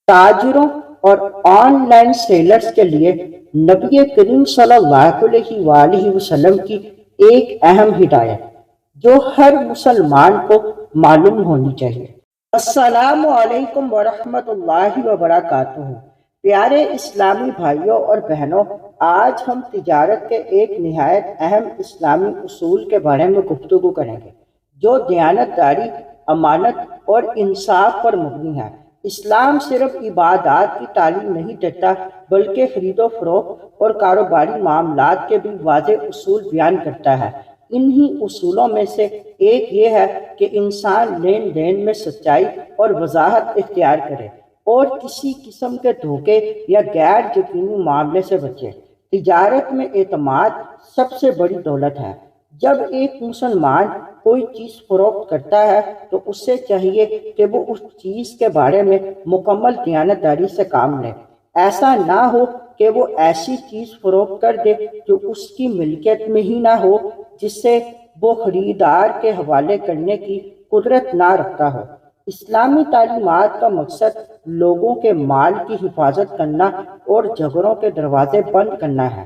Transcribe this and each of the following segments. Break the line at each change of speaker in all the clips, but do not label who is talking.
تاجروں اور on line sellers کے لیے نبی کریم صلی اللہ علیہ وآلہ وسلم کی ایک اہم ہدایت جو ہر مسلمان کو معلوم ہونی چاہیے۔ السلام علیکم ورحمۃ اللہ وبرکاتہ۔ پیارے اسلامی بھائیوں اور بہنوں، آج ہم تجارت کے ایک نہایت اہم اسلامی اصول کے بارے میں گفتگو کریں گے جو دیانتداری، امانت اور انصاف پر مبنی ہے۔ اسلام صرف عبادات کی تعلیم نہیں دیتا بلکہ خرید و فروخت اور کاروباری معاملات کے بھی واضح اصول بیان کرتا ہے۔ انہی اصولوں میں سے ایک یہ ہے کہ انسان لین دین میں سچائی اور وضاحت اختیار کرے اور کسی قسم کے دھوکے یا غیر یقینی معاملے سے بچے۔ تجارت میں اعتماد سب سے بڑی دولت ہے۔ جب ایک مسلمان کوئی چیز فروخت کرتا ہے تو اسے چاہیے کہ وہ اس چیز کے بارے میں مکمل دیانتداری سے کام لے۔ ایسا نہ ہو کہ وہ ایسی چیز فروخت کر دے جو اس کی ملکیت میں ہی نہ ہو، جس سے وہ خریدار کے حوالے کرنے کی قدرت نہ رکھتا ہو۔ اسلامی تعلیمات کا مقصد لوگوں کے مال کی حفاظت کرنا اور جھگڑوں کے دروازے بند کرنا ہے۔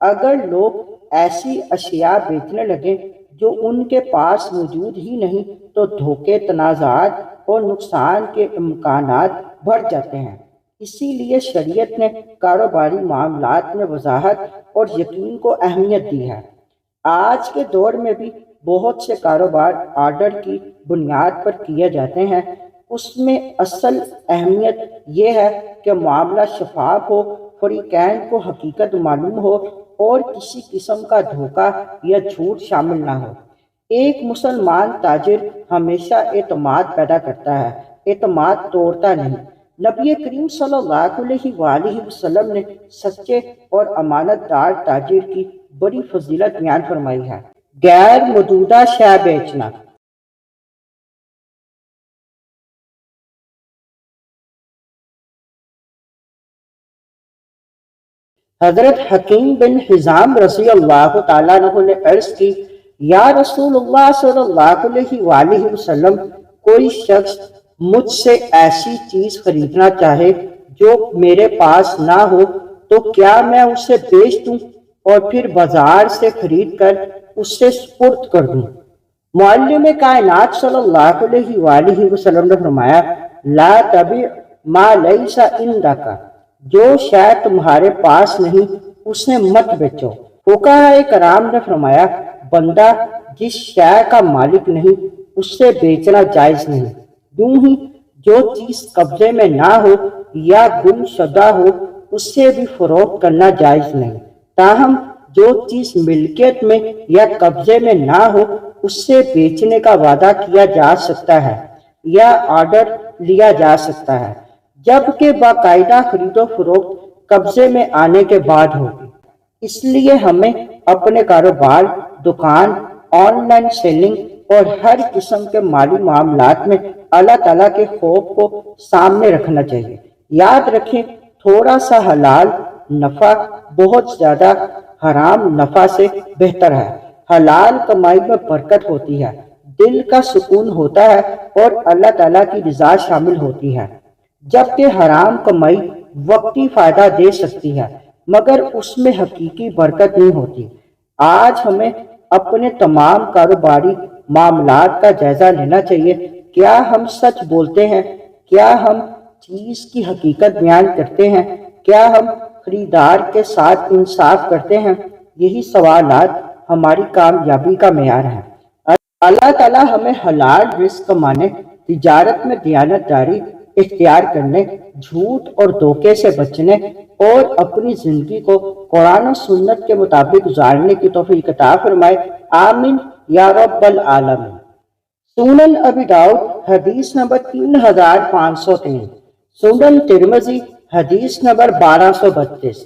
اگر لوگ ایسی اشیاء بیچنے لگیں جو ان کے پاس موجود ہی نہیں تو دھوکے، تنازعات اور نقصان کے امکانات بڑھ جاتے ہیں۔ اسی لیے شریعت نے کاروباری معاملات میں وضاحت اور یقین کو اہمیت دی ہے۔ آج کے دور میں بھی بہت سے کاروبار آرڈر کی بنیاد پر کیے جاتے ہیں۔ اس میں اصل اہمیت یہ ہے کہ معاملہ شفاف ہو، فریقین کو حقیقت معلوم ہو اور کسی قسم کا دھوکہ یا جھوٹ شامل نہ ہو۔ ایک مسلمان تاجر ہمیشہ اعتماد پیدا کرتا ہے، اعتماد توڑتا نہیں۔ نبی کریم صلی اللہ علیہ وآلہ وسلم نے سچے اور امانت دار تاجر کی بڑی فضیلت بیان فرمائی ہے۔ غیر مدعودہ شے بیچنا۔ حضرت حکیم بن حزام رضی اللہ تعالیٰ عنہ نے عرض کی، یا رسول اللہ صلی اللہ علیہ وآلہ وسلم، کوئی شخص مجھ سے ایسی چیز خریدنا چاہے جو میرے پاس نہ ہو تو کیا میں اسے بیچ دوں اور پھر بازار سے خرید کر اس سے سپرد کر دوں؟ معلم کائنات صلی اللہ علیہ وآلہ وسلم نے فرمایا، لا تبع ما لیس عندک، جو شے تمہارے پاس نہیں اسے مت بیچو۔ فقہاء کرام نے فرمایا، بندہ جس شے کا مالک نہیں اس سے بیچنا جائز نہیں۔ یوں ہی جو چیز قبضے میں نہ ہو یا گم شدہ ہو اس سے بھی فروخت کرنا جائز نہیں۔ تاہم جو چیز ملکیت میں یا قبضے میں نہ ہو اس سے بیچنے کا وعدہ کیا جا سکتا ہے یا آرڈر لیا جا سکتا ہے، جبکہ باقاعدہ خرید و فروخت قبضے میں آنے کے بعد ہوگی۔ اس لیے ہمیں اپنے کاروبار، دکان، آن لائن سیلنگ اور ہر قسم کے مالی معاملات میں اللہ تعالیٰ کے خوف کو سامنے رکھنا چاہیے۔ یاد رکھیں، تھوڑا سا حلال نفع بہت زیادہ حرام نفع سے بہتر ہے۔ حلال کمائی میں برکت ہوتی ہے، دل کا سکون ہوتا ہے اور اللہ تعالیٰ کی رضا شامل ہوتی ہے، جبکہ حرام کمائی وقتی فائدہ دے سکتی ہے مگر اس میں حقیقی برکت نہیں ہوتی۔ آج ہمیں اپنے تمام کاروباری معاملات کا جائزہ لینا چاہیے۔ کیا ہم سچ بولتے ہیں؟ کیا ہم چیز کی حقیقت بیان کرتے ہیں؟ کیا ہم خریدار کے ساتھ انصاف کرتے ہیں؟ یہی سوالات ہماری کامیابی کا معیار ہیں۔ اللہ تعالیٰ ہمیں حلال رزق کمانے، تجارت میں دیانتداری اختیار کرنے، جھوٹ اور دھوکے سے بچنے اور اپنی زندگی کو قرآن و سنت کے مطابق گزارنے کی توفیق عطا فرمائے، آمین یا رب العالمین۔ سنن ابی داؤد حدیث نمبر 3503، سنن ترمذی حدیث نمبر 1232۔